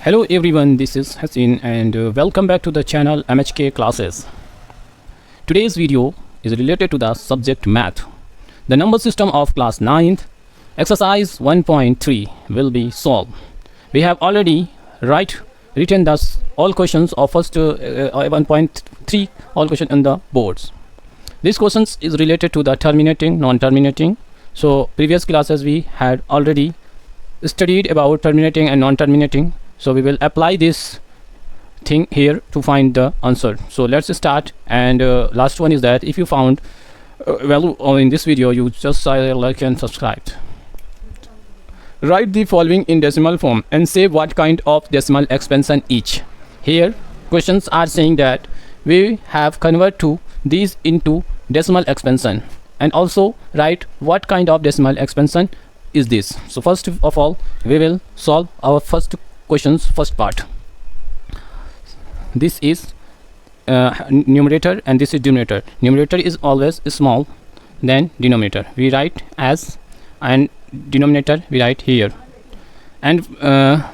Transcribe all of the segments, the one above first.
Hello everyone, this is Hassin and welcome back to the channel MHK Classes. Today's video is related to the subject Math. The number system of class 9th, exercise 1.3 will be solved. We have already written thus all questions of first 1.3 all questions on the boards. These questions is related to the terminating, non-terminating. So previous classes we had already studied about terminating and non-terminating. So we will apply this thing here to find the answer. So let's start. And last one is that if you found value in this video, you just like and subscribe. Write the following in decimal form and say what kind of decimal expansion each. Here questions are saying that we have convert to these into decimal expansion and also write what kind of decimal expansion is this. So first of all we will solve our first part. This is numerator and this is denominator. Numerator is always small than denominator. We write as, and denominator we write here. And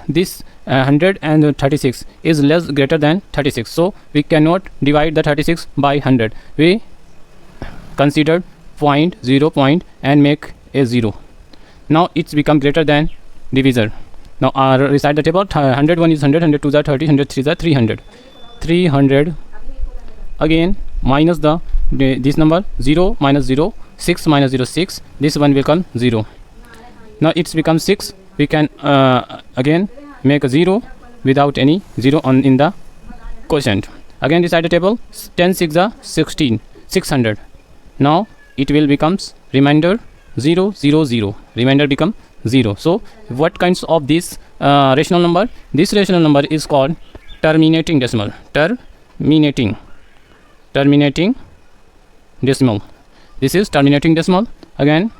this 136 is less greater than 36. So we cannot divide the 36 by 100. We consider point, 0 point and make a 0. Now it's become greater than divisor. Now recite the table. 101 is 100, 102 is 30, 103 is 300. 300 again minus this number 0 minus 0, 6 minus 0, 6. This one will become 0. Now it's become 6. We can again make a 0 without any 0 in the quotient. Again recite the table. 10 6 are 16, 600. Now it will becomes remainder 0 0 0. Remainder become 0. So what kinds of this rational number? This rational number is called terminating decimal. Terminating decimal. This is terminating decimal. Again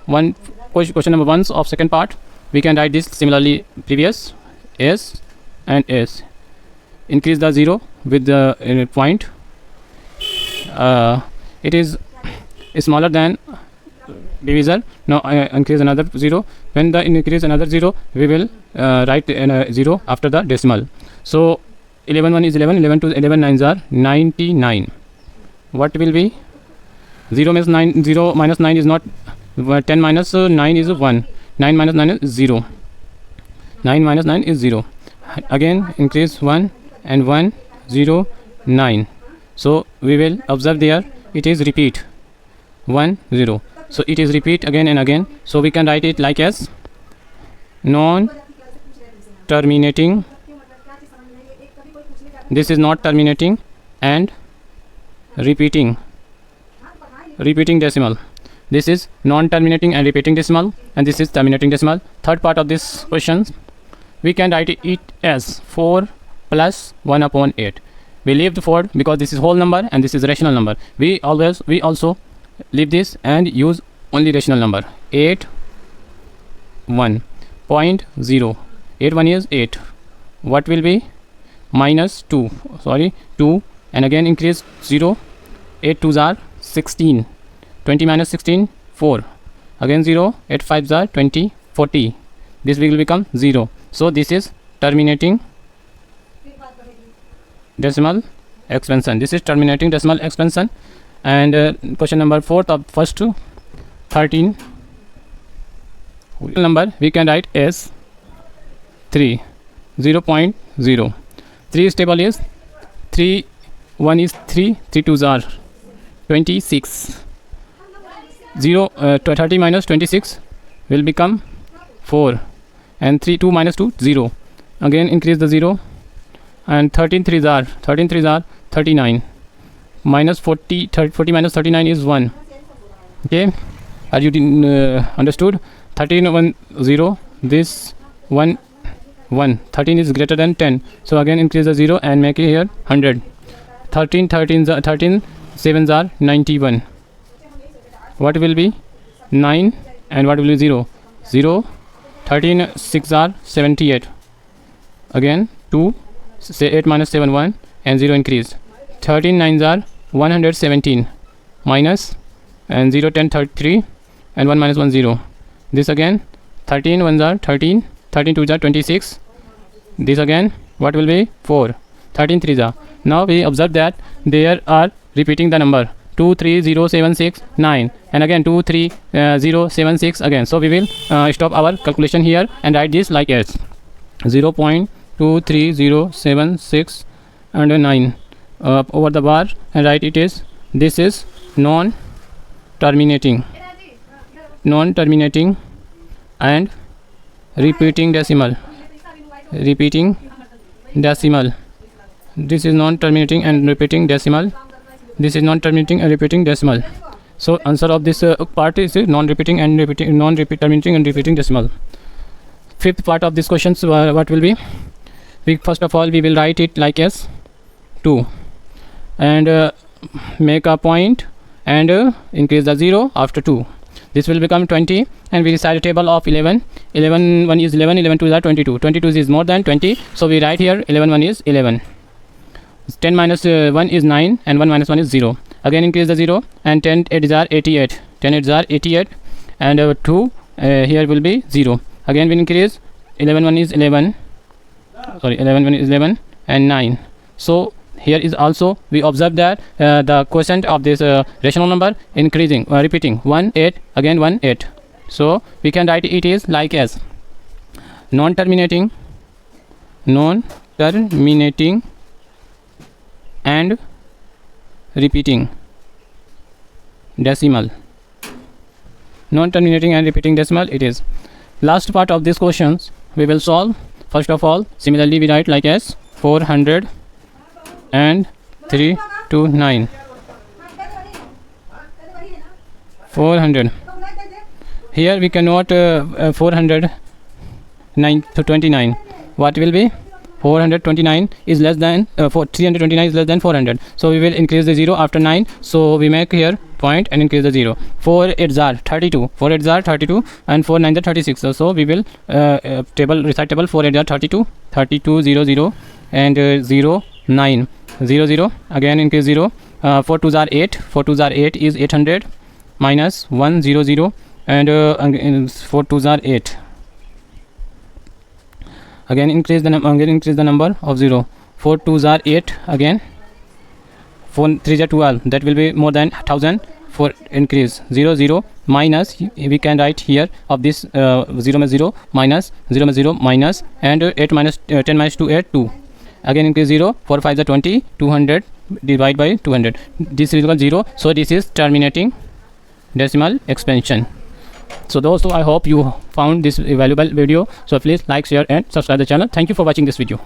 question number 1 of second part. We can write this similarly previous. S and S. Increase the 0 with the point. It is smaller than divisor. Now increase another 0. When the increase another 0, we will write 0 after the decimal. So 11 1 is 11, 11 2 11 9s are 99. What will be 0 minus 9? 0 minus 9 is not 10 minus 9 is 1. 9 minus 9 is 0. 9 minus 9 is 0. Again increase 1 and 1 0 9. So we will observe there it is repeat 1 0. So it is repeat again and again. So we can write it like as non-terminating. This is not terminating and repeating decimal. This is non-terminating and repeating decimal, and this is terminating decimal. Third part of this question, we can write it as 4 plus 1 upon 8. We leave the 4 because this is whole number and this is rational number. We also leave this and use only rational number. 8 1 point 0. 8 1 is 8. What will be? Minus 2. 2 and again increase 0. 8 2s are 16. 20 minus 16 4. Again 0. 8 5s are 20 40. This will become 0. So this is terminating decimal expansion. This is terminating decimal expansion. And question number 4 of first 13 number we can write as 3 0.0. 3 table is 3 1 is 3 3 2s are 26. 30 minus 26 will become 4 and 3 2 minus 2 0. Again increase the 0 and 13 3s are 39. Minus 40 minus 39 is 1. Okay, are you understood? 13 1 0. This 1 1. 13 is greater than 10. So again increase the 0 and make it here 100. 13 7s are 91. What will be 9 and what will be 0? 0. 13 6 are 78. Again 2 say 8 minus 7 1 and 0 increase. 13 9s are 117 minus and 0 10 33 and 1 minus 1 0. This again 13 1s are 13, 13 2s are 26. This again what will be 4. 13 3s are. Now we observe that there are repeating the number 2 3 0 7 6 9 and again 2 3 0 7 6 again. So we will stop our calculation here and write this like as 0.23076 and 9 over the bar and write it is this is non-terminating and repeating decimal. This is non-terminating and repeating decimal. This is non-terminating and repeating decimal. So answer of this part is non-repeating and non-terminating and repeating decimal. Fifth part of this question, what will be? First of all we will write it like as 2 and make a point and increase the 0 after 2. This will become 20 and we recite a table of 11. 11 1 is 11, 11 2 is 22. 22 is more than 20, so we write here 11 1 is 11. 10 minus 1 is 9 and 1 minus 1 is 0. Again increase the 0 and 10 8s are 88. 10 8s are 88 and 2 here will be 0. Again we increase 11 1 is 11. 11 1 is 11 and 9. So here is also we observe that the quotient of this rational number increasing repeating 1 8 again 1 8. So we can write it is like as non-terminating and repeating decimal. Non-terminating and repeating decimal it is. Last part of these questions we will solve. First of all, similarly we write like as 400 and 3 to 9. 400. Here we cannot 409 to 29. What will be? 429 is less than 329 is less than 400. So we will increase the 0 after 9. So we make here point and increase the 0. 4 8s are 32. 4 8s are 32 and 4 9s are 36. So we will recite table 4 8s are 32. 32 0 0 and 0 9 0 0 again increase 0. 4 2s are 8. 4 2s are 8 is 800 minus 1 0 0 and 4 2s are 8. Again increase the number of 0. 4 2s are 8 again. 4 3s are 12. That will be more than 1000. 4 increase 0 0 minus we can write here of this 0 minus 0 minus and 8 minus 10 minus 2 8 2. Again increase 0. 4 5s are 20. 200 divide by 200. This is equal 0. So this is terminating decimal expansion. So those, I hope you found this valuable video. So please like, share and subscribe the channel. Thank you for watching this video.